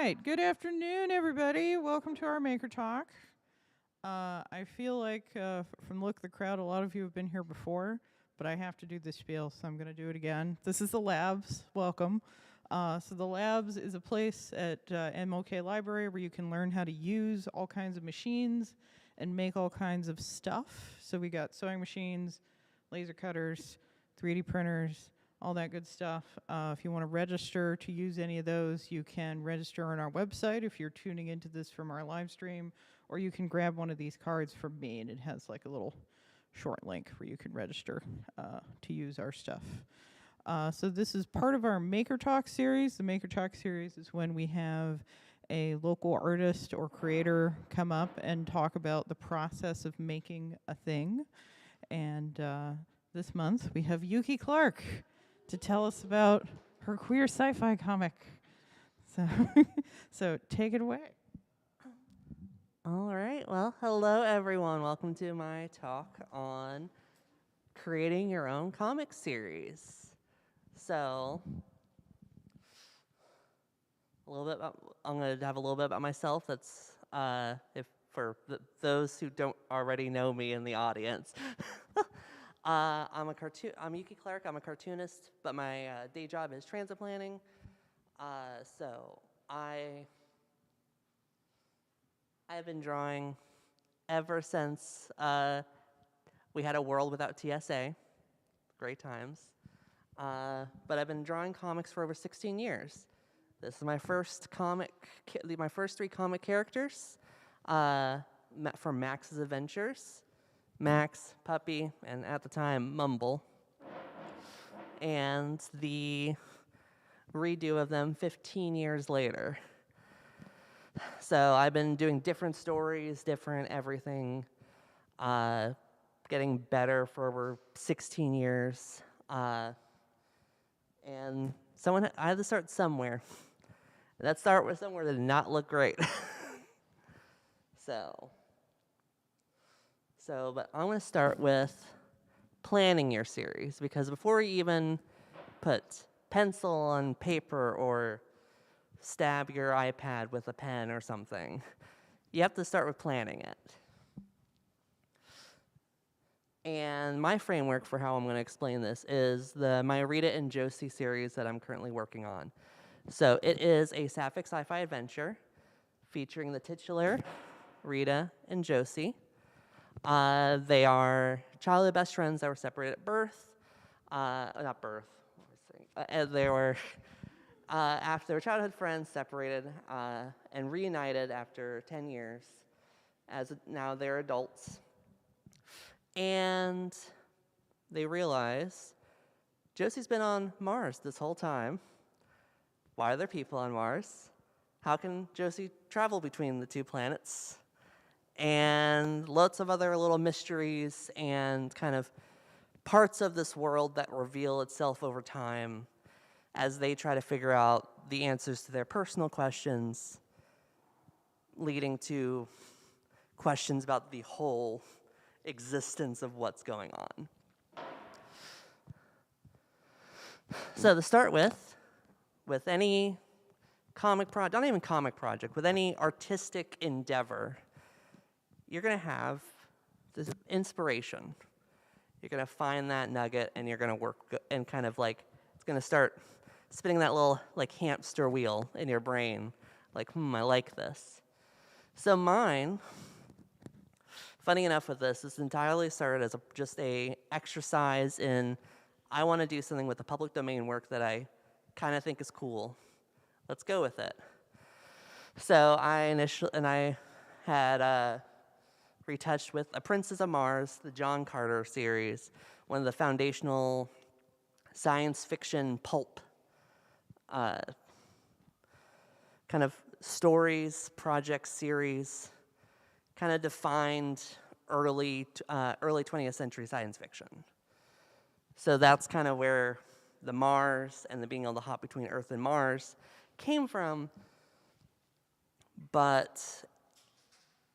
right. Good afternoon, everybody. Welcome to our Maker Talk. I feel like from the look of the crowd, a lot of you have been here before, but I have to do this spiel, so I'm going to do it again. This is the Labs. Welcome. So the Labs is a place at MOK Library where you can learn how to use all kinds of machines and make all kinds of stuff. So we got sewing machines, laser cutters, 3D printers, all that good stuff. If you want to register to use any of those, you can register on our website if you're tuning into this from our live stream, or you can grab one of these cards from me, and it has like a little short link where you can register to use our stuff. So this is part of our Maker Talk series. The Maker Talk series is when we have a local artist or creator come up and talk about the process of making a thing. And this month we have Yuki Clark to tell us about her queer sci-fi comic. So, so take it away. All right. Well, hello, everyone. Welcome to my talk on creating your own comic series. So, I'm going to have a little bit about myself. That's if for those who don't already know me in the audience. I'm Yuki Clark. I'm a cartoonist, but my day job is transit planning. So I have been drawing ever since we had a world without TSA. Great times. But I've been drawing comics for over 16 years. This is my first my first 3 comic characters from Max's Adventures. Max, Puppy, and at the time, Mumble. And the redo of them 15 years later. So I've been doing different stories, different everything, getting better for over 16 years. And I had to start somewhere. Let's start with somewhere that did not look great. But I'm going to start with planning your series, because before you even put pencil on paper or stab your iPad with a pen or something, you have to start with planning it. And my framework for how I'm going to explain this is my Rita and Josie series that I'm currently working on. So it is a sapphic sci-fi adventure featuring the titular Rita and Josie. They are childhood best friends that were separated at birth. Not birth. They were after they were childhood friends, separated and reunited after 10 years. As now they're adults, and they realize Josie's been on Mars this whole time. Why are there people on Mars? How can Josie travel between the 2 planets? And lots of other little mysteries and kind of parts of this world that reveal itself over time as they try to figure out the answers to their personal questions, leading to questions about the whole existence of what's going on. So to start with any comic project, not even comic project, with any artistic endeavor, you're going to have this inspiration. You're going to find that nugget, and you're going to work and kind of like, it's going to start spinning that little like hamster wheel in your brain, like, I like this. So mine, funny enough with this entirely started as just a exercise in, I want to do something with the public domain work that I kind of think is cool. Let's go with it. So I had retouched with A Princess of Mars, the John Carter series, one of the foundational science fiction pulp kind of stories, project series, kind of defined early 20th century science fiction. So that's kind of where the Mars and the being able to hop between Earth and Mars came from, but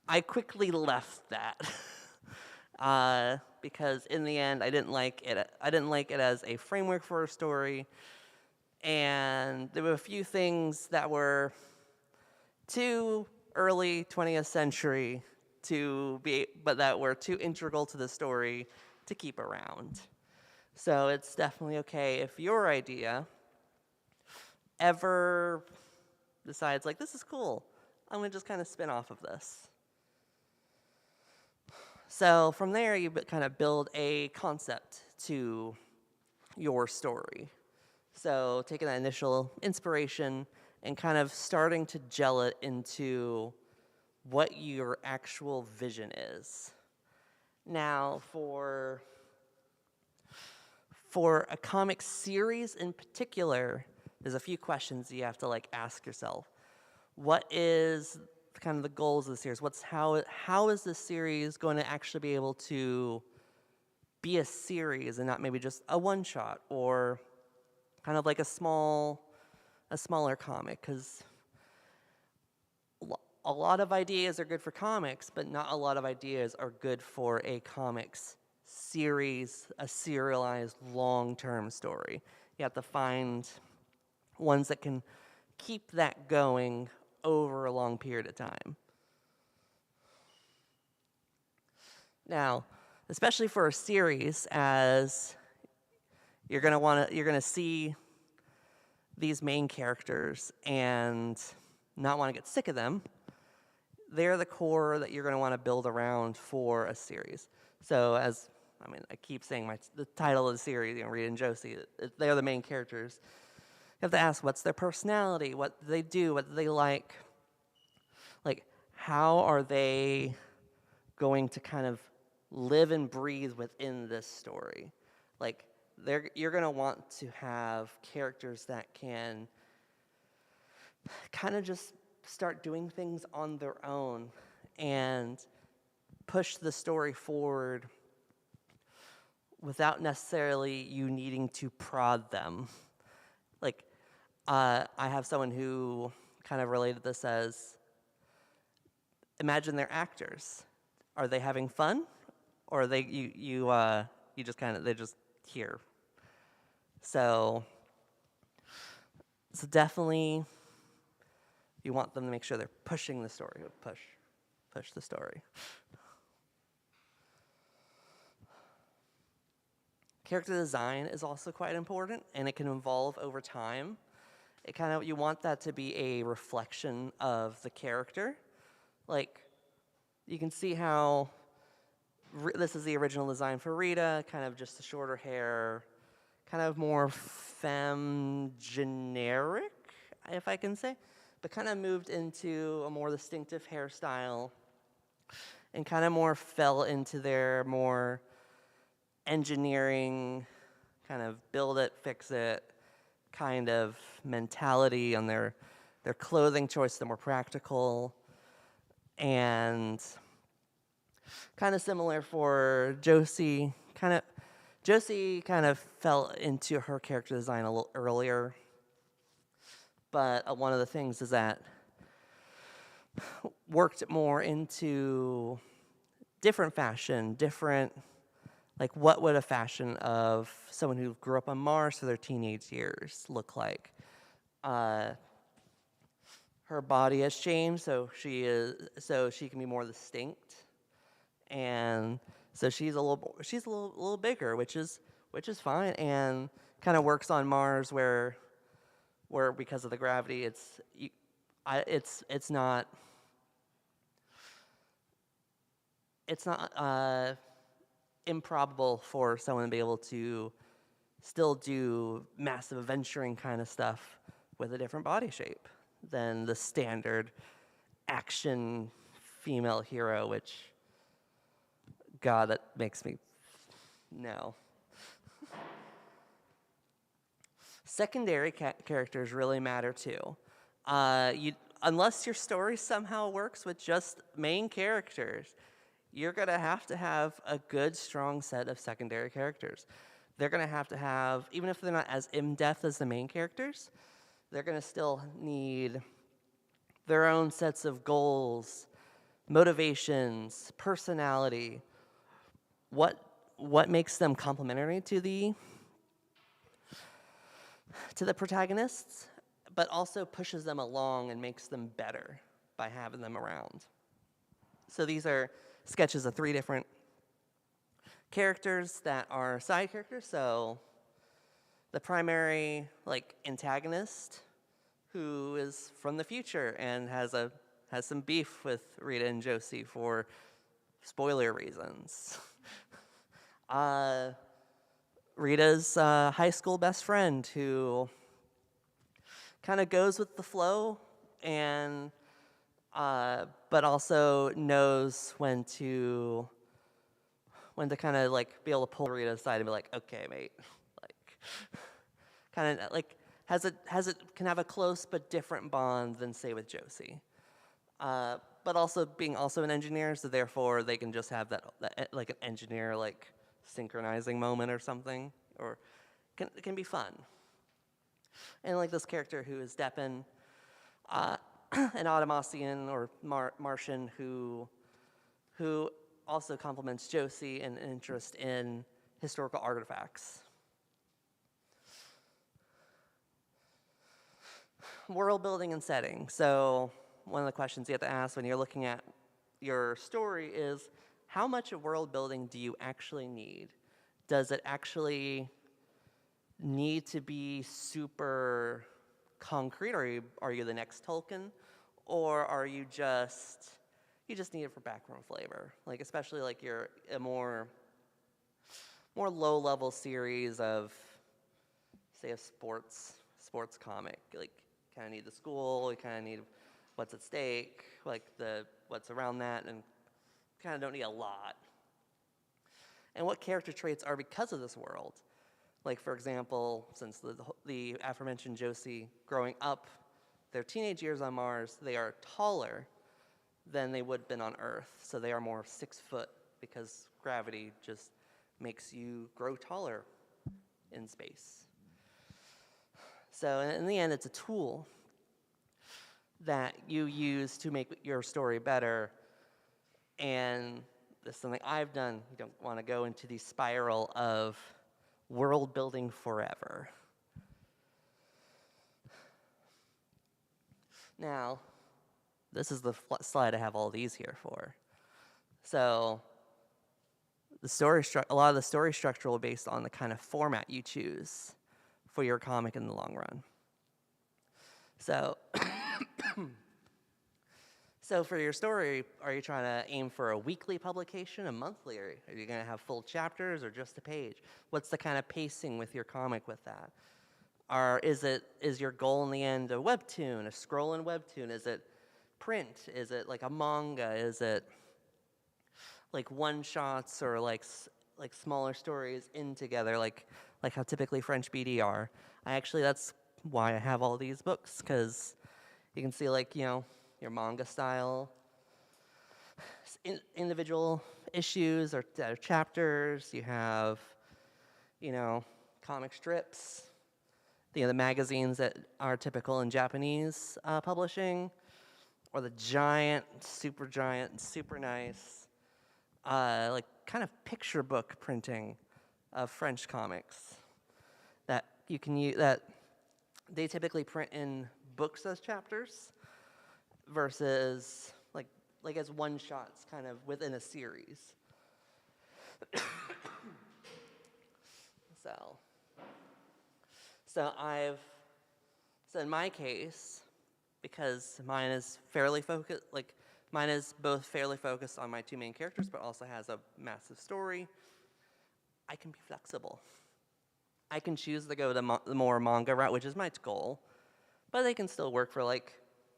I quickly left that because in the end I didn't like it. I didn't like it as a framework for a story, and there were a few things that were too early 20th century but that were too integral to the story to keep around. So it's definitely okay if your idea ever decides, like, this is cool, I'm gonna just kind of spin off of this. So from there, you kind of build a concept to your story. So taking that initial inspiration and kind of starting to gel it into what your actual vision is. Now, for a comic series in particular, there's a few questions you have to like ask yourself. What is kind of the goals of the series? How is this series going to actually be able to be a series and not maybe just a one-shot or kind of like a smaller comic? Because a lot of ideas are good for comics, but not a lot of ideas are good for a comics series, a serialized long-term story. You have to find ones that can keep that going over a long period of time. Now, especially for a series, as you're gonna see these main characters and not want to get sick of them. They're the core that you're going to want to build around for a series. So I keep saying the title of the series, Rita and Josie, they're the main characters. You have to ask, what's their personality? What do they do? What do they like? Like, how are they going to kind of live and breathe within this story? Like, you're going to want to have characters that can kind of just start doing things on their own and push the story forward without necessarily you needing to prod them. Like, I have someone who kind of related this as, imagine they're actors. Are they having fun? Or are they, you just kind of, they're just here. So definitely, you want them to make sure they're pushing the story. Push the story. Character design is also quite important, and it can evolve over time. You want that to be a reflection of the character. Like, you can see how this is the original design for Rita, kind of just the shorter hair, kind of more femme generic, if I can say, but kind of moved into a more distinctive hairstyle and kind of more fell into their more engineering, kind of build it, fix it kind of mentality on their clothing choice, the more practical. And kind of similar for Josie. Josie kind of fell into her character design a little earlier. But one of the things is that worked more into different fashion, like what would a fashion of someone who grew up on Mars for their teenage years look like? Her body has changed, so she can be more distinct, and so she's a little bigger, which is fine, and kind of works on Mars where because of the gravity, it's not improbable for someone to be able to still do massive adventuring kind of stuff with a different body shape than the standard action female hero, which, God, that makes me, no. Secondary characters really matter too. Unless your story somehow works with just main characters, you're going to have a good, strong set of secondary characters. They're going to have, even if they're not as in-depth as the main characters, they're going to still need their own sets of goals, motivations, personality. What makes them complementary to the protagonists, but also pushes them along and makes them better. by having them around. So these are sketches of 3 different characters that are side characters. So the primary antagonist, who is from the future and has some beef with Rita and Josie for spoiler reasons. Rita's high school best friend, who kind of goes with the flow and but also knows when to kind of be able to pull Rita aside and be like, okay, mate, kind of can have a close but different bond than, say, with Josie. But also being an engineer, so therefore they can just have that an engineer synchronizing moment or something, or it can be fun. And this character who is Deppen, an Automassian or Martian who also complements Josie in an interest in historical artifacts. World building and setting. So one of the questions you have to ask when you're looking at your story is, how much of world building do you actually need? Does it actually need to be super concrete? Are you the next Tolkien? Or are you just need it for background flavor? Especially you're a more low-level series of, say, a sports comic. Kind of need the school, you kind of need what's at stake, what's around that, and kind of don't need a lot. And what character traits are because of this world? For example, since the aforementioned Josie growing up, their teenage years on Mars, they are taller than they would have been on Earth. So they are more 6 foot because gravity just makes you grow taller in space. So in the end, it's a tool that you use to make your story better. And this is something I've done. You don't want to go into the spiral of world building forever. Now, this is the slide I have all these here for. So a lot of the story structure will be based on the kind of format you choose for your comic in the long run. So, so for your story, are you trying to aim for a weekly publication, a monthly, or are you going to have full chapters or just a page? What's the kind of pacing with your comic with that? Is your goal in the end a webtoon, a scrolling webtoon? Is it print? Is it a manga? Is it one-shots or smaller stories in together, like how typically French BD are? That's why I have all these books, because you can see your manga style individual issues or chapters. You have comic strips, the magazines that are typical in Japanese publishing, or the super nice kind of picture book printing of French comics that you can use, that they typically print in books as chapters versus as one shots kind of within a series. So in my case, because mine is fairly focused, mine is both fairly focused on my 2 main characters, but also has a massive story, I can be flexible. I can choose to go the more manga route, which is my goal, but they can still work for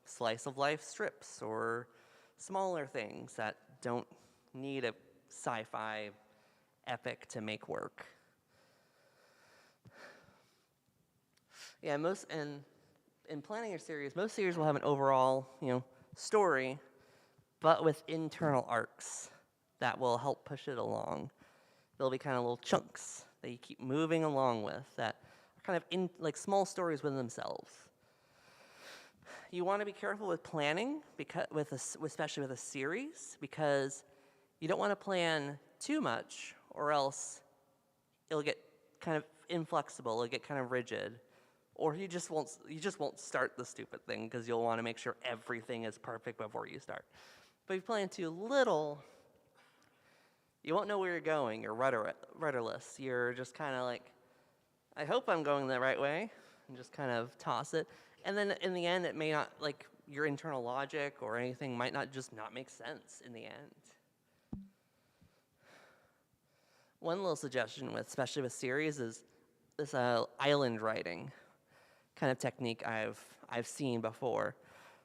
slice of life strips or smaller things that don't need a sci-fi epic to make work. Yeah, in planning your series, most series will have an overall, story, but with internal arcs that will help push it along. There'll be kind of little chunks that you keep moving along with that are kind of in small stories within themselves. You want to be careful with planning, especially with a series, because you don't want to plan too much, or else it'll get kind of inflexible, it'll get kind of rigid, or you just won't start the stupid thing because you'll want to make sure everything is perfect before you start. But if you plan too little, you won't know where you're going. You're rudderless. You're just kind of like, I hope I'm going the right way, and just kind of toss it. And then in the end, it may not, like, your internal logic or anything might not make sense in the end. One little suggestion especially with series is this island writing kind of technique I've seen before,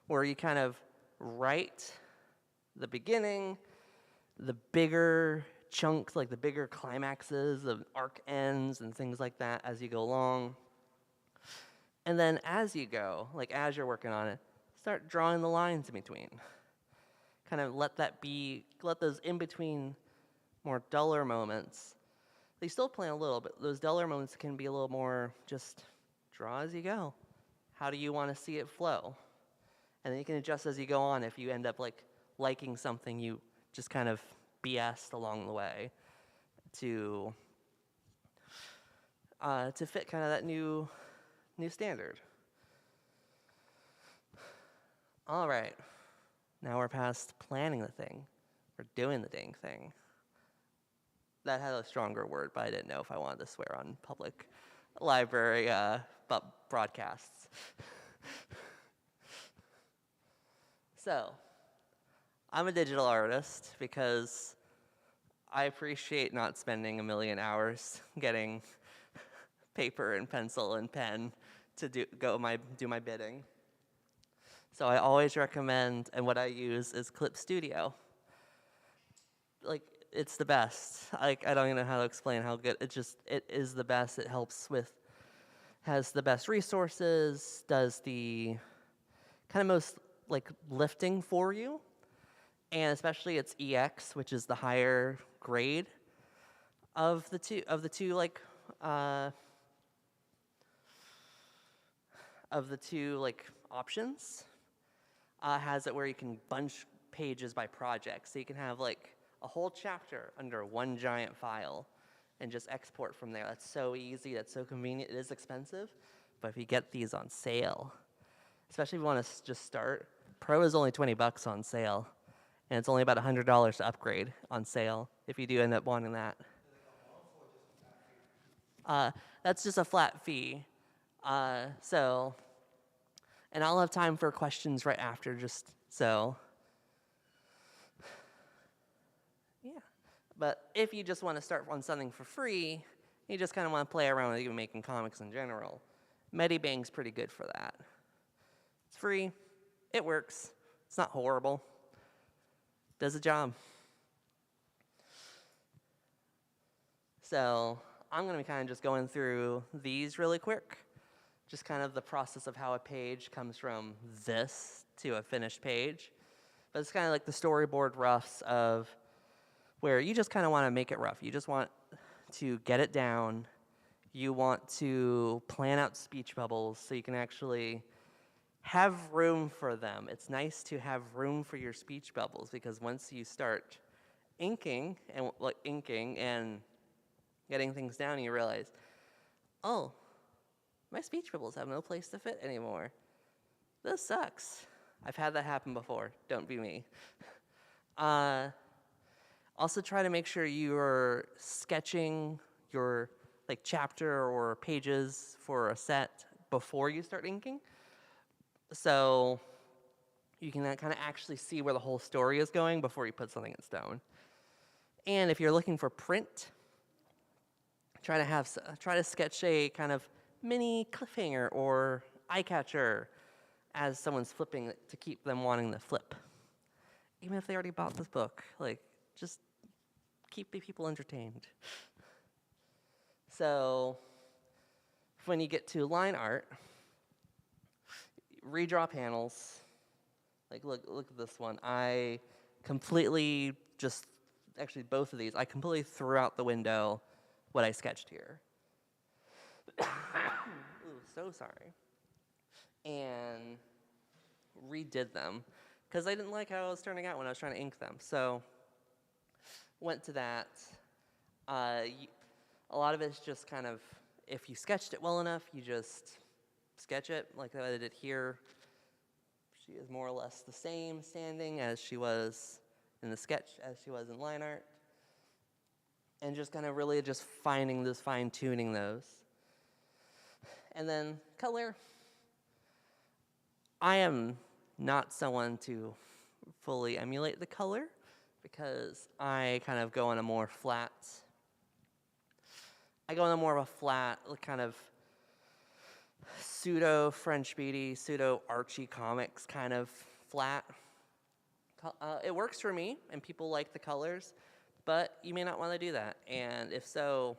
where you kind of write the beginning, the bigger chunks, like the bigger climaxes of arc ends and things like that as you go along. And then as you go, like as you're working on it, start drawing the lines in between. Kind of let those in between more duller moments. They still plan a little, but those duller moments can be a little more just draw as you go. How do you want to see it flow? And then you can adjust as you go on if you end up liking something you just kind of BS'd along the way to fit kind of that new standard. All right, now we're past planning the thing. We're doing the dang thing. That had a stronger word, but I didn't know if I wanted to swear on public library broadcasts. So, I'm a digital artist because I appreciate not spending a million hours getting paper and pencil and pen to do my bidding. So I always recommend, and what I use is Clip Studio. Like, it's the best. I don't even know how to explain how good it is. The best. It has the best resources, does the kind of most lifting for you, and especially its EX, which is the higher grade of the two options. Has it where you can bunch pages by project, so you can have a whole chapter under one giant file and just export from there. That's so easy, that's so convenient. It is expensive, but if you get these on sale, especially if you want to just start, Pro is only $20 on sale, and it's only about $100 to upgrade on sale if you do end up wanting that. That's just a flat fee. And I'll have time for questions right after, yeah. But if you just want to start on something for free, you just kind of want to play around with even making comics in general, Medibang's pretty good for that. It's free, it works, it's not horrible, does the job. So I'm going to be kind of just going through these really quick, just kind of the process of how a page comes from this to a finished page. But it's kind of like the storyboard roughs of where you just kind of want to make it rough. You just want to get it down. You want to plan out speech bubbles so you can actually have room for them. It's nice to have room for your speech bubbles, because once you start inking and getting things down, you realize, oh, my speech bubbles have no place to fit anymore. This sucks. I've had that happen before. Don't be me. Also try to make sure you're sketching your chapter or pages for a set before you start inking, so you can kind of actually see where the whole story is going before you put something in stone. And if you're looking for print, try to sketch a kind of mini cliffhanger or eye catcher as someone's flipping it to keep them wanting to flip. Even if they already bought this book, just keep the people entertained. So when you get to line art, redraw panels. Look at this one. I completely both of these, I completely threw out the window what I sketched here. Ooh, so sorry. And redid them, because I didn't like how it was turning out when I was trying to ink them. So went to that. A lot of it's just kind of, if you sketched it well enough, you just sketch it like I did here. She is more or less the same standing as she was in the sketch, as she was in line art. And just kind of really just finding those, fine-tuning those. And then color. I am not someone to fully emulate the color because I kind of go on a more flat, of a flat, kind of pseudo French Beady, pseudo Archie comics kind of flat. It works for me, and people like the colors, but you may not want to do that. And if so,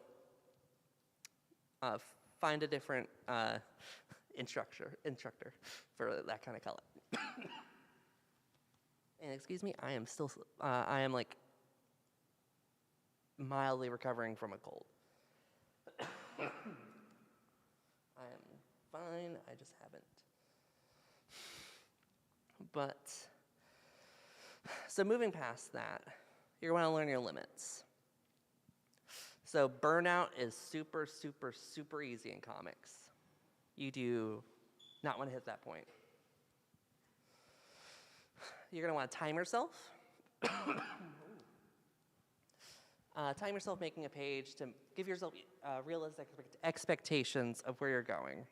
find a different instructor for that kind of color. And excuse me, I am like mildly recovering from a cold. I am fine, I just haven't. But, so moving past that, you're going to learn your limits. So burnout is super, super, super easy in comics. You do not want to hit that point. You're going to want to time yourself. Time yourself making a page to give yourself realistic expectations of where you're going.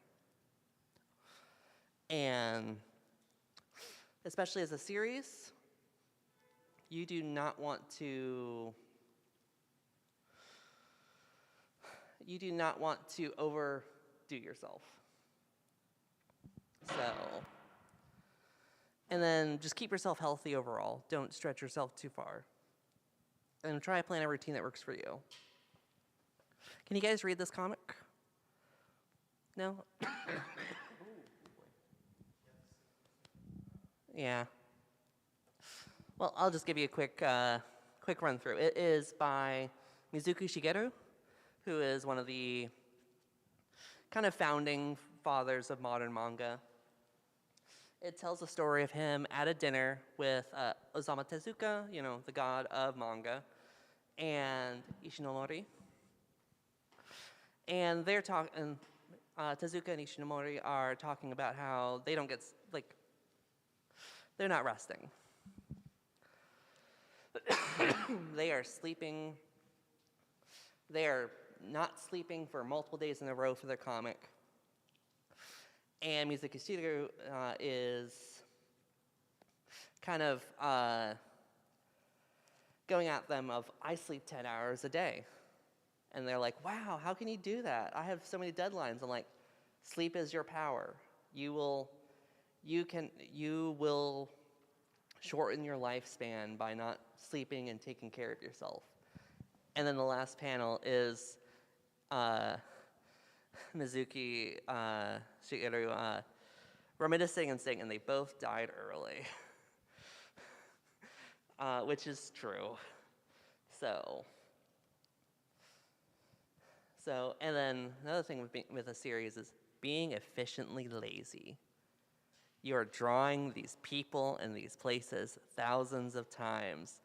And especially as a series, you do not want to overdo yourself. So, and then just keep yourself healthy overall. Don't stretch yourself too far. And try to plan a routine that works for you. Can you guys read this comic? No? Yeah. Well, I'll just give you a quick run through. It is by Mizuki Shigeru, who is one of the kind of founding fathers of modern manga. It tells the story of him at a dinner with Osamu Tezuka, the god of manga, and Ishinomori. And they're talking, Tezuka and Ishinomori are talking about how they don't get, they're not resting. They are sleeping. They are not sleeping for multiple days in a row for their comic. And Mizuki Shigeru is kind of going at them of, I sleep 10 hours a day. And they're like, wow, how can you do that? I have so many deadlines. I'm like, sleep is your power. You will shorten your lifespan by not sleeping and taking care of yourself. And then the last panel is Mizuki Shigeru reminiscing and saying, and they both died early. Which is true. So, and then another thing with a series is being efficiently lazy. You are drawing these people and these places thousands of times.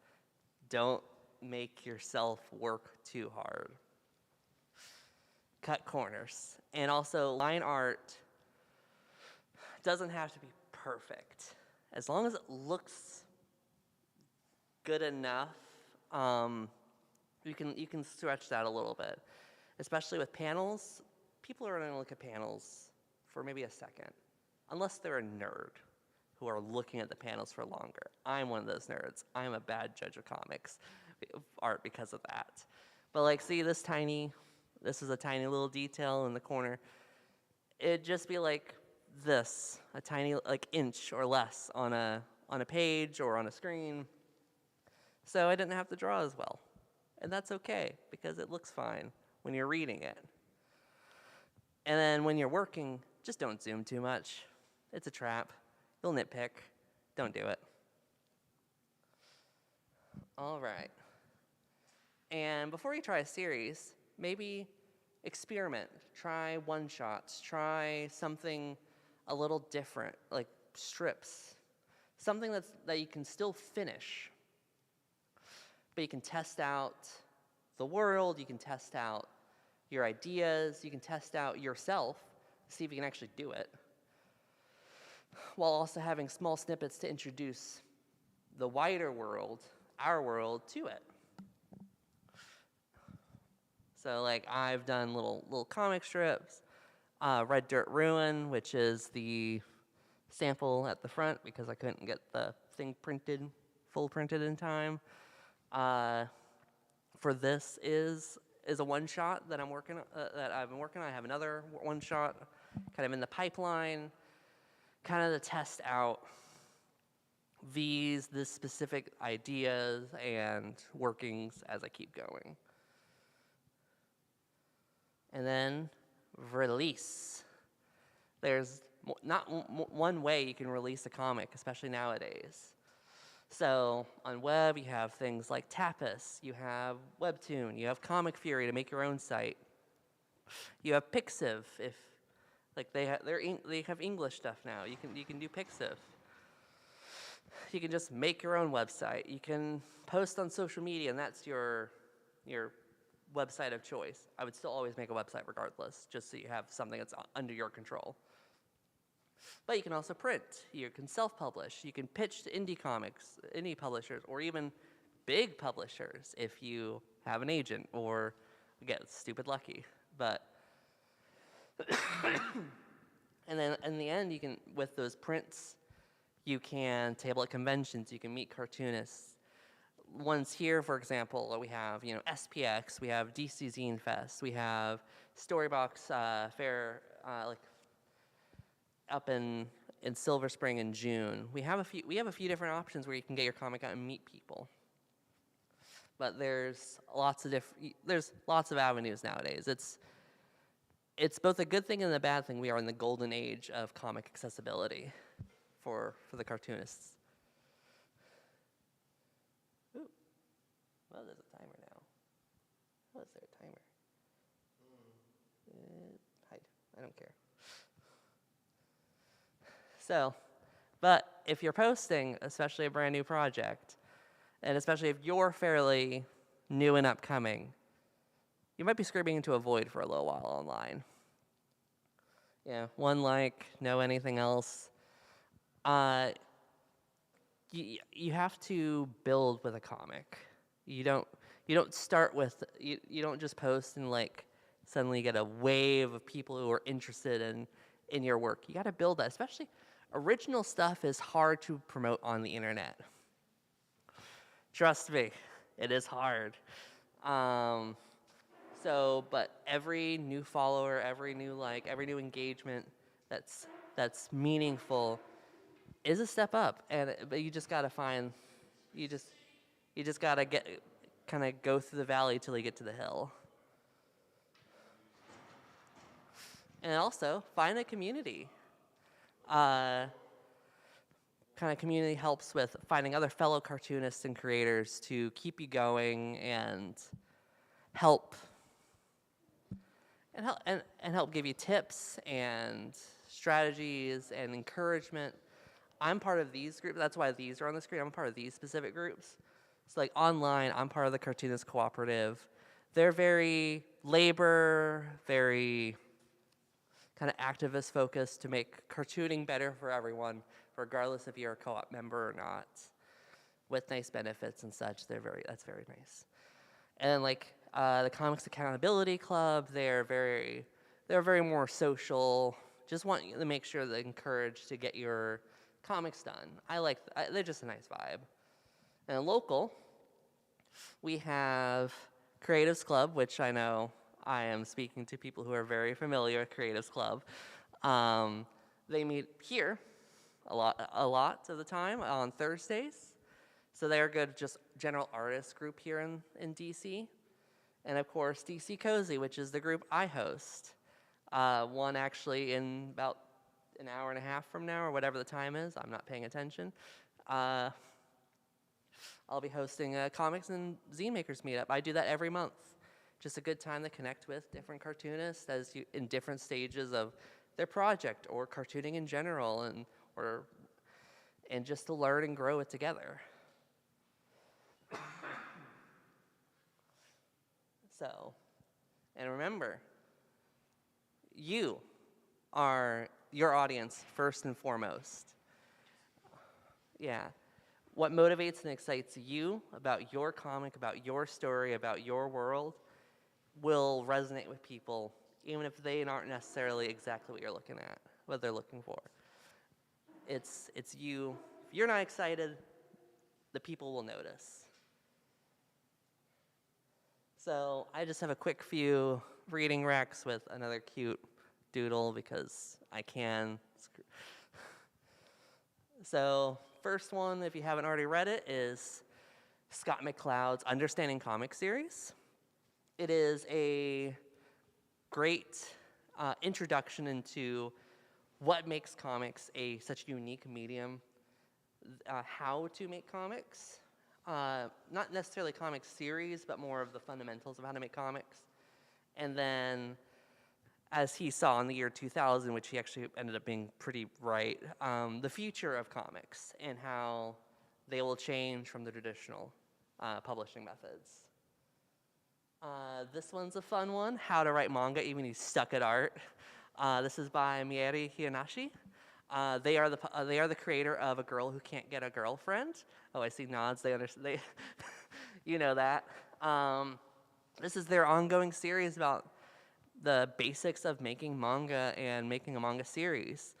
Don't make yourself work too hard. Cut corners. And also, line art doesn't have to be perfect. As long as it looks good enough, you can stretch that a little bit. Especially with panels, people are going to look at panels for maybe a second, unless they're a nerd who are looking at the panels for longer. I'm one of those nerds. I'm a bad judge of comics art because of that. But see this is a tiny little detail in the corner. It'd just be like this, a tiny inch or less on a page or on a screen. So I didn't have to draw as well. And that's okay, because it looks fine when you're reading it. And then when you're working, just don't zoom too much. It's a trap. You'll nitpick. Don't do it. All right. And before you try a series, maybe experiment. Try one-shots. Try something a little different, like strips. Something that you can still finish. But you can test out the world, you can test out your ideas, you can test out yourself, see if you can actually do it, while also having small snippets to introduce the wider world, our world, to it. So like I've done little comic strips, Red Dirt Ruin, which is the sample at the front because I couldn't get the thing full printed in time. For this is a one shot that I've been working on. I have another one shot kind of in the pipeline, kind of to test out the specific ideas and workings as I keep going. And then release. There's not one way you can release a comic, especially nowadays. So on web, you have things like Tapas, you have Webtoon, you have Comic Fury to make your own site. You have Pixiv, if like they have English stuff now. You can do Pixiv. You can just make your own website. You can post on social media, and that's your website of choice. I would still always make a website regardless, just so you have something that's under your control. But you can also print. You can self-publish. You can pitch to indie publishers, or even big publishers if you have an agent or get stupid lucky. But and then in the end, you can, with those prints, you can table at conventions. You can meet cartoonists. Ones here, for example, we have SPX, we have DC Zine Fest, we have Storybox Fair, like up in Silver Spring in June. We have a few different options where you can get your comic out and meet people. But there's lots of avenues nowadays. It's both a good thing and a bad thing. We are in the golden age of comic accessibility for the cartoonists. Ooh. Well, there's a timer now. Oh, is there a timer? Hide. I don't care. So, but if you're posting, especially a brand new project, and especially if you're fairly new and upcoming, you might be screaming into a void for a little while online. One like, no anything else. You have to build with a comic. You don't start with, you don't just post and like suddenly get a wave of people who are interested in your work. You got to build that. Especially original stuff is hard to promote on the internet. Trust me, it is hard. But every new follower, every new like, every new engagement that's meaningful is a step up. But you just gotta find, you just gotta kind of go through the valley till you get to the hill. And also find a community. Kind of community helps with finding other fellow cartoonists and creators to keep you going and help give you tips and strategies and encouragement. I'm part of these groups. That's why these are on the screen. I'm part of these specific groups. So like online, I'm part of the Cartoonist Cooperative. They're very very kind of activist focused to make cartooning better for everyone, regardless if you're a co-op member or not, with nice benefits and such. That's very nice. And like the Comics Accountability Club, they're very more social. Just want you to make sure they're encouraged to get your comics done. They're just a nice vibe. And local, we have Creatives Club, which I know I am speaking to people who are very familiar with Creatives Club. They meet here a lot of the time on Thursdays. So they're a good just general artist group here in DC. And of course, DC Cozy, which is the group I host. One actually in about an hour and a half from now, or whatever the time is. I'm not paying attention. I'll be hosting a Comics and Zine Makers meetup. I do that every month. Just a good time to connect with different cartoonists in different stages of their project or cartooning in general, and just to learn and grow it together. So, and remember, you are your audience first and foremost. Yeah. What motivates and excites you about your comic, about your story, about your world will resonate with people, even if they aren't necessarily exactly what you're looking at, what they're looking for. It's you. If you're not excited, the people will notice. So I just have a quick few reading racks with another cute doodle because I can. So first one, if you haven't already read it, is Scott McCloud's Understanding Comics series. It is a great introduction into what makes comics such a unique medium, how to make comics, not necessarily comic series, but more of the fundamentals of how to make comics. And then, as he saw in the year 2000, which he actually ended up being pretty right, the future of comics and how they will change from the traditional publishing methods. This one's a fun one, How to Write Manga Even You Suck at Art. This is by Mieri Hiyanashi. They are the creator of A Girl Who Can't Get a Girlfriend. Oh, I see nods. They understand. You know that. This is their ongoing series about the basics of making manga and making a manga series.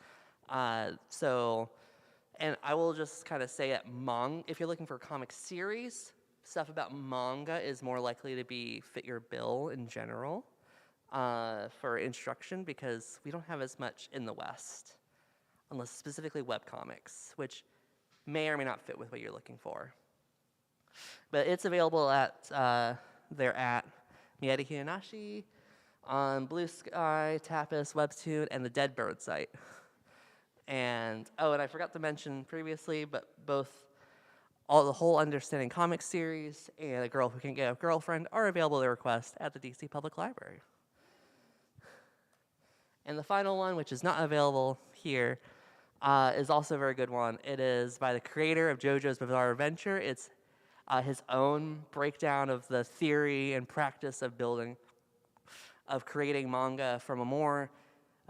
And I will just kind of say if you're looking for a comic series, stuff about manga is more likely to fit your bill in general for instruction because we don't have as much in the West, unless specifically webcomics, which may or may not fit with what you're looking for. But it's available at they're at Mieri Hiyanashi, on Blue Sky, Tapas, Webtoon, and the Deadbird site. And I forgot to mention previously, but the whole Understanding Comics series and A Girl Who Can't Get a Girlfriend are available to request at the DC Public Library. And the final one, which is not available here, is also a very good one. It is by the creator of JoJo's Bizarre Adventure. It's his own breakdown of the theory and practice of creating manga from a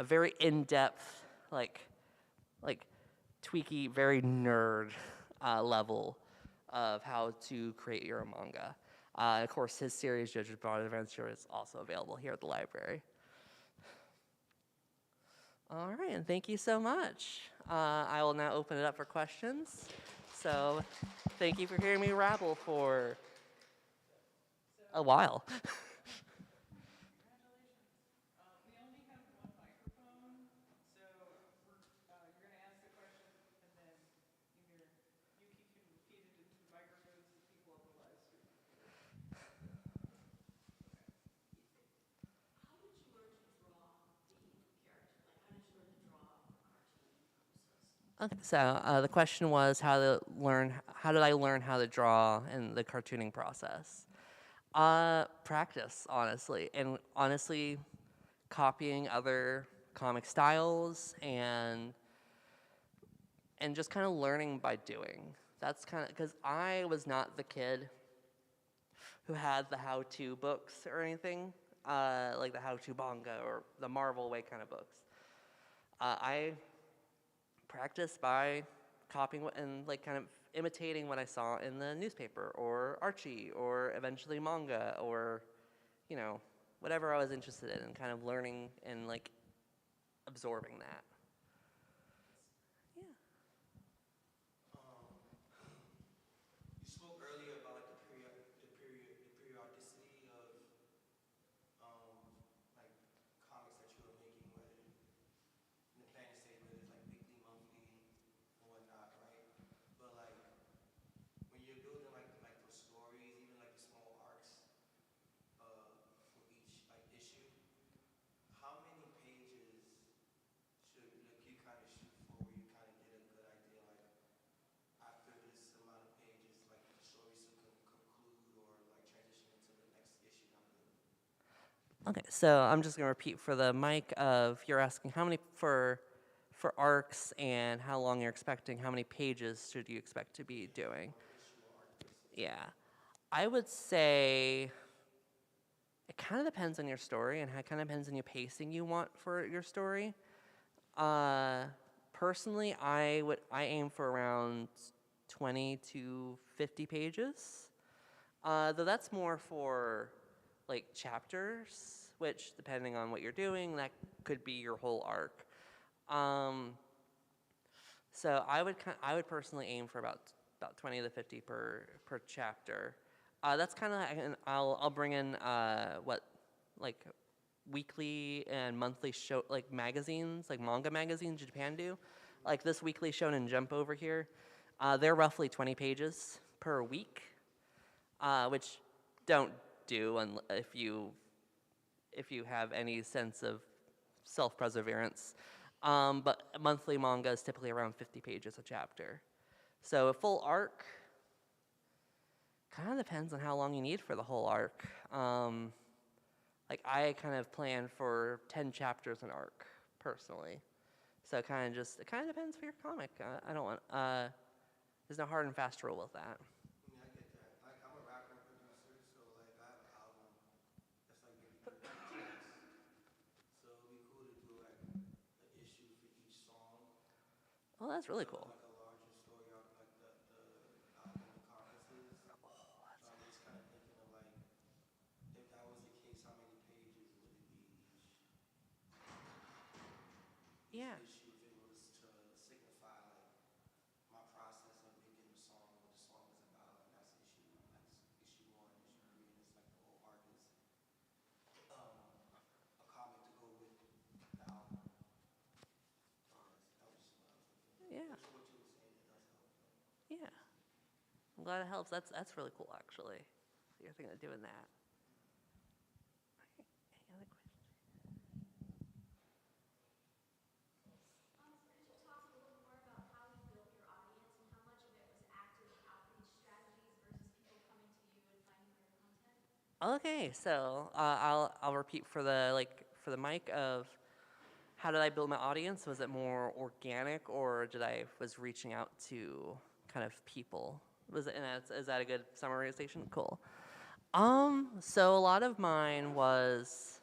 very in-depth, like tweaky, very nerd level of how to create your manga. Of course, his series, JoJo's Bizarre Adventure, is also available here at the library. All right, and thank you so much. I will now open it up for questions. So thank you for hearing me rabble for a while. Okay, so the question was how did I learn how to draw in the cartooning process? Practice, honestly, and copying other comic styles and just kind of learning by doing. That's kind of because I was not the kid who had the how-to books or anything, like the how-to manga or the Marvel way kind of books. I practiced by copying and kind of imitating what I saw in the newspaper or Archie or eventually manga or, whatever I was interested in and kind of learning and absorbing that. Yeah. You spoke earlier about the periodicity of comics that you were making, whether in the planning stage, whether it's weekly, monthly, and whatnot, right? But when you're building those stories, even the small arcs for each issue, how many pages should you kind of shoot for where you kind of get a good idea after this amount of pages, the story should conclude or transition into the next issue down the road? Okay, so I'm just gonna repeat for the mic of you're asking how many for arcs and how long you're expecting, how many pages should you expect to be doing? Yeah, I would say it kind of depends on your story and it kind of depends on your pacing you want for your story. Personally, I aim for around 20 to 50 pages. Though that's more for like chapters, which depending on what you're doing, that could be your whole arc. Um, so I would personally aim for about 20 to 50 per chapter. That's kind of, and I'll bring in what like weekly and monthly show like magazines, like manga magazines Japan do. Like this weekly Shonen Jump over here, they're roughly 20 pages per week, which don't do if you have any sense of self-perseverance. But monthly manga is typically around 50 pages a chapter. So a full arc kind of depends on how long you need for the whole arc. Like I kind of plan for 10 chapters an arc personally. So it kind of depends for your comic. I don't want, there's no hard and fast rule with that. I mean, I get that. Like, I'm a rapper and producer, so like I have an album that's like maybe 30 tracks. So it'd be cool to do like an issue for each song. Oh, that's really cool. Like a larger story arc, like the album encompasses. So I'm just kind of thinking of like, if that was the case, how many pages would it be Yeah. each issue if it was to signify like my process of making the song, what the song is about, and that's issue one, issue three, and it's like the whole arc is a comic to go with the album. That was just what I was thinking. Yeah. That's what you were saying, it does help. Yeah. I'm glad it helps. That's really cool, actually. You're thinking of doing that. Any other questions? Could you talk a little more about how you built your audience and how much of it was active outreach strategies versus people coming to you and finding your content? Okay, so I'll repeat for the mic of how did I build my audience? Was it more organic or was reaching out to kind of people? Is that a good summarization? Cool. So a lot of mine was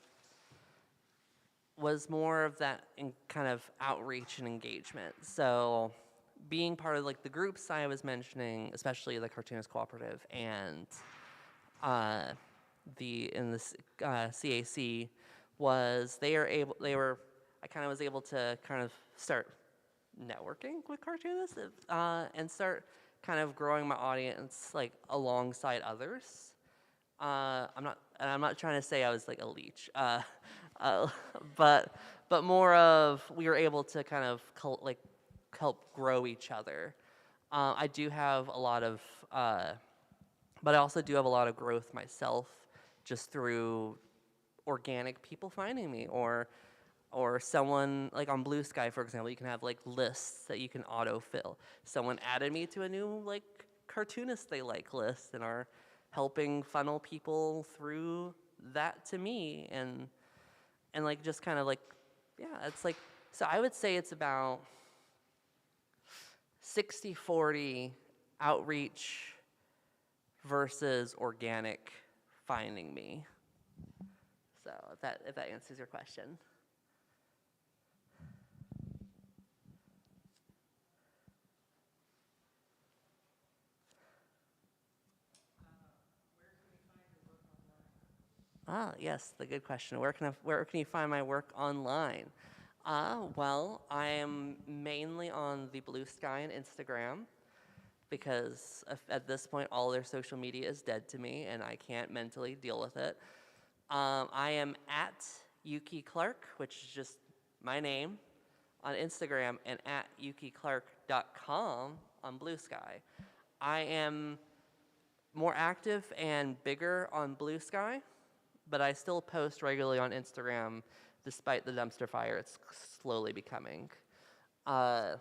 more of that in kind of outreach and engagement. So being part of like the groups I was mentioning, especially the Cartoonist Cooperative and the CAC, I kind of was able to kind of start networking with cartoonists and start kind of growing my audience like alongside others. I'm not trying to say I was like a leech, but more of we were able to kind of help grow each other. I do have a lot of, but I also do have a lot of growth myself, just through organic people finding me or someone like on Blue Sky, for example, you can have like lists that you can autofill. Someone added me to a new like cartoonist they like list and are helping funnel people through that to me and like just kind of like, yeah, it's like, so I would say it's about 60-40 outreach versus organic finding me. So if that answers your question. Ah, yes, the good question. Where can you find my work online? Well, I am mainly on the Blue Sky and Instagram because at this point all their social media is dead to me and I can't mentally deal with it. I am at Yuki Clark, which is just my name on Instagram, and at yukiclark.com on Blue Sky. I am more active and bigger on Blue Sky, but I still post regularly on Instagram despite the dumpster fire it's slowly becoming. I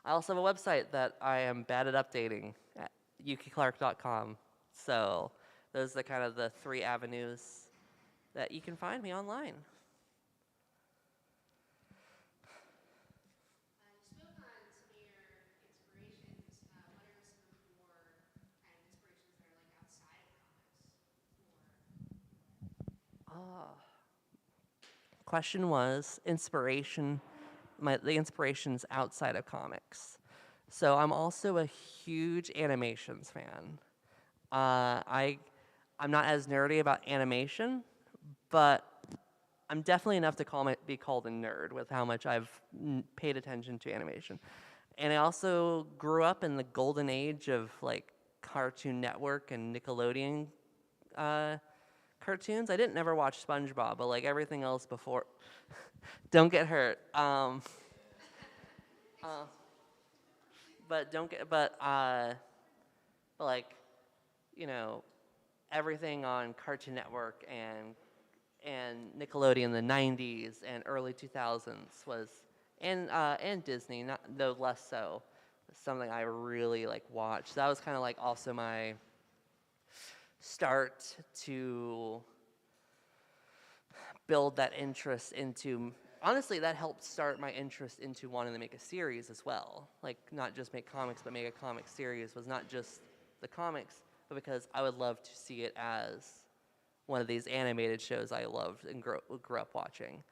also have a website that I am bad at updating at yukiclark.com. So those are kind of the three avenues that you can find me online. You spoke on some of your inspirations. What are some of your kind of inspirations that are like outside of comics? Question was inspiration the inspirations outside of comics. So I'm also a huge animations fan. I'm not as nerdy about animation, but I'm definitely enough to be called a nerd with how much I've paid attention to animation. And I also grew up in the golden age of like Cartoon Network and Nickelodeon cartoons. I didn't never watch SpongeBob, but like everything else before, don't get hurt. But don't get, but like, you know, everything on Cartoon Network and Nickelodeon in the '90s and early 2000s was, and Disney, not though less so, something I really like watched. That was kind of like also my start to build that interest into. Honestly, that helped start my interest into wanting to make a series as well. Like not just make comics, but make a comic series was not just the comics, but because I would love to see it as one of these animated shows I loved and grew up watching.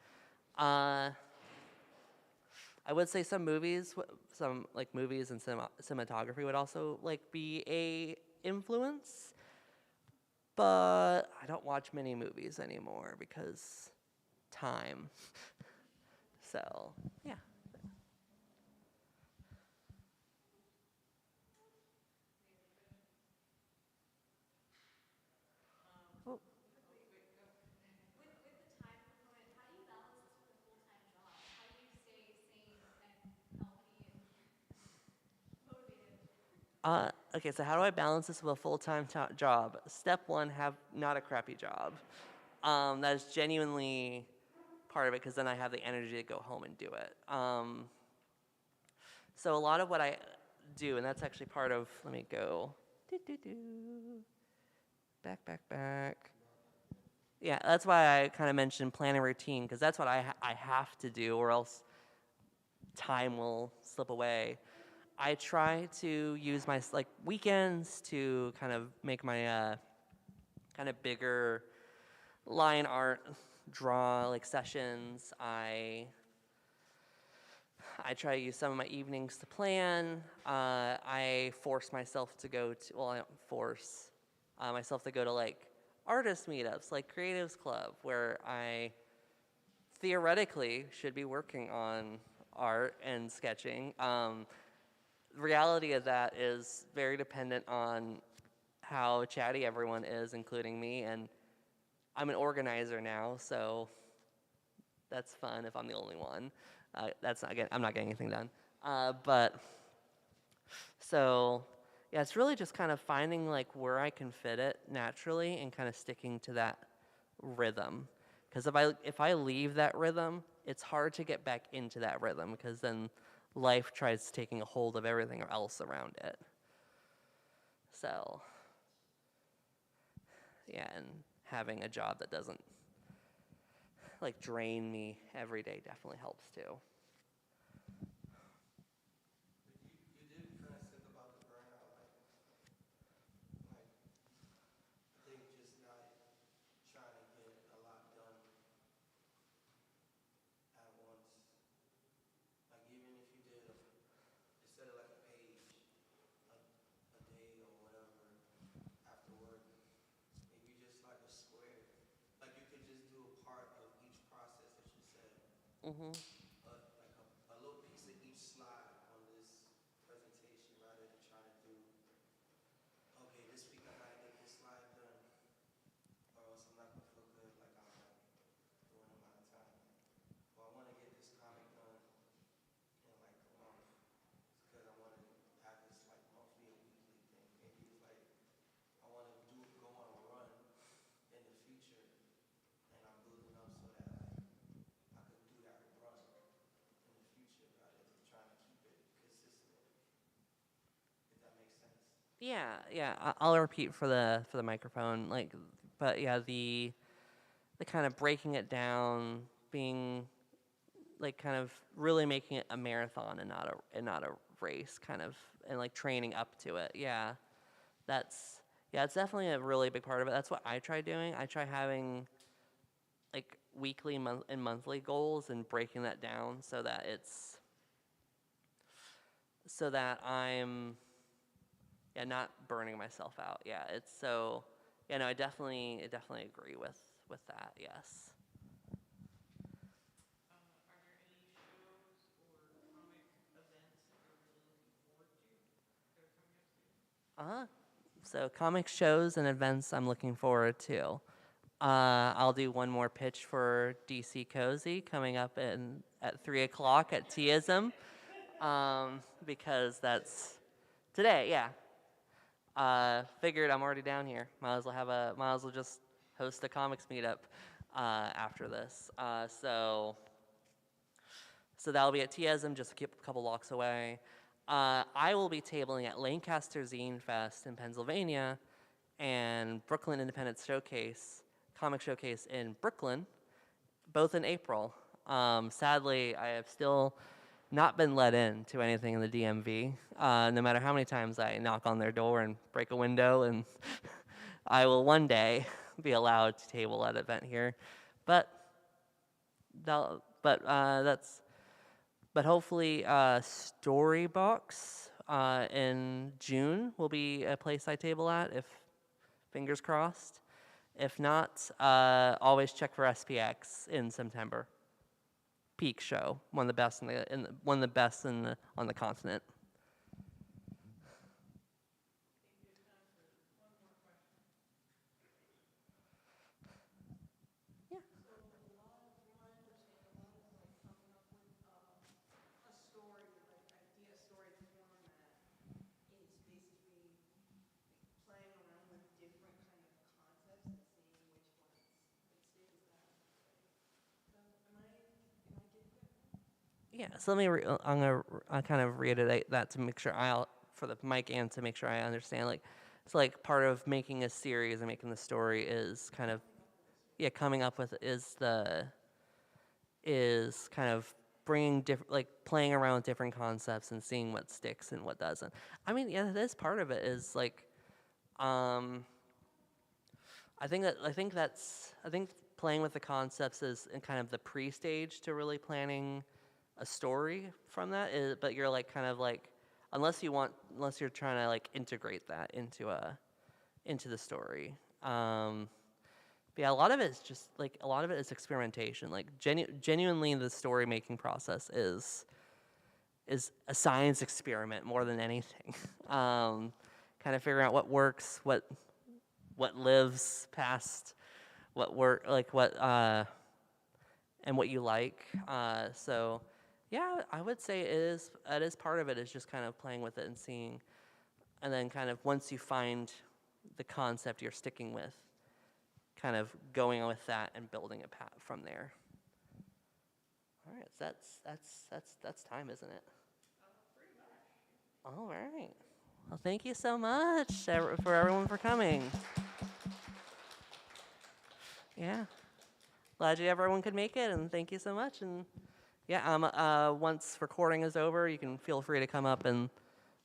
I would say some movies, some like movies and cinematography would also like be a influence, but I don't watch many movies anymore because time. So yeah. Oh, With the time component, how do you balance this with a full-time job? How do you stay sane and healthy and motivated? okay, so how do I balance this with a full-time job? Step one, have not a crappy job. That is genuinely part of it because then I have the energy to go home and do it. So a lot of what I do, and that's actually part of, let me go, back. Yeah, that's why I kind of mentioned plan a routine because that's what I have to do or else time will slip away. I try to use my like weekends to kind of make my kind of bigger line art draw like sessions. I try to use some of my evenings to plan. I force myself to go to, well, I don't force myself to go to like artist meetups, like Creatives Club, where I theoretically should be working on art and sketching. The reality of that is very dependent on how chatty everyone is, including me, and I'm an organizer now, so that's fun if I'm the only one. That's not I'm not getting anything done. But so yeah, it's really just kind of finding like where I can fit it naturally and kind of sticking to that rhythm. Because if I leave that rhythm, it's hard to get back into that rhythm because then life tries taking a hold of everything else around it. So yeah, and having a job that doesn't like drain me every day definitely helps too. You did kind of think about the burnout, like I think just not trying to get a lot done at once. Like even if you did instead of like a page a day or whatever after work, maybe just like a square. Like you could just do a part of each process that you said. Mhm. Like a little piece of each slide on this presentation rather than trying to do, okay, this week I gotta get this slide done or else I'm not gonna feel good like I'm like doing amount of time. Well, I wanna get this comic done in like a month because I wanna have this like monthly or weekly thing. Maybe it's like I wanna go on a run in the future and I'm building up so that like I could do that run in the future rather than trying to keep it consistent, if that makes sense. Yeah. I'll repeat for the microphone. Like, but yeah, the kind of breaking it down, being like kind of really making it a marathon and not a race, kind of, and like training up to it. Yeah, it's definitely a really big part of it. That's what I try doing. I try having like weekly and monthly goals and breaking that down so that I'm not burning myself out. Yeah, it's so no, I definitely agree with that. Yes. Are there any shows or comic events that you're really looking forward to that are coming up soon? So comic shows and events I'm looking forward to. I'll do one more pitch for DC Cozy coming up at 3 o'clock at Teaism, because that's today. Yeah. Figured I'm already down here. Might as well just host a comics meetup after this. So that'll be at Teaism, just a couple blocks away. I will be tabling at Lancaster Zine Fest in Pennsylvania and Brooklyn Independence Showcase, Comic Showcase in Brooklyn, both in April. Sadly, I have still not been let in to anything in the DMV, no matter how many times I knock on their door and break a window, and I will one day be allowed to table at an event here. But hopefully Storybox in June will be a place I table at, if fingers crossed. If not, always check for SPX in September. Peak show, one of the best on the continent. Yeah. A story, like idea story format is basically playing around with different kind of concepts and seeing which ones would stick. Is that am I getting that? Yeah, so I'm gonna kind of reiterate that to make sure for the mic and to make sure I understand. Like, it's like part of making a series and making the story is kind of, coming up with is kind of bringing like playing around with different concepts and seeing what sticks and what doesn't. I mean, yeah, that is part of it. Is like, I think playing with the concepts is in kind of the pre-stage to really planning a story from that. But you're like kind of like, unless you're trying to like integrate that into the story. But yeah, a lot of it is experimentation. Like genuinely, the story making process is a science experiment more than anything. Kind of figuring out what works, what lives past what work, like what and what you like. So yeah, I would say it is part of it is just kind of playing with it and seeing, and then kind of once you find the concept you're sticking with, kind of going with that and building a path from there. All right, so that's time, isn't it? Pretty much. All right. Well, thank you so much for everyone for coming. Yeah. Glad everyone could make it, and thank you so much. And yeah, once recording is over, you can feel free to come up and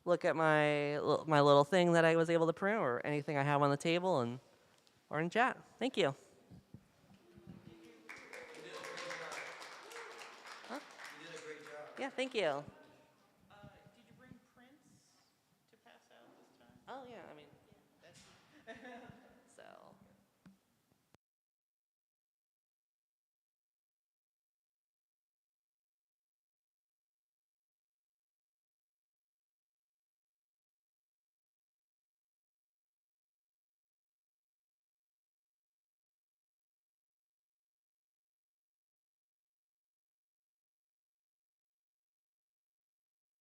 look at my little thing that I was able to print, or anything I have on the table, or in chat. Thank you. Huh? You did a great job. Yeah, thank you. Did you bring prints to pass out this time? Oh yeah, I mean. That's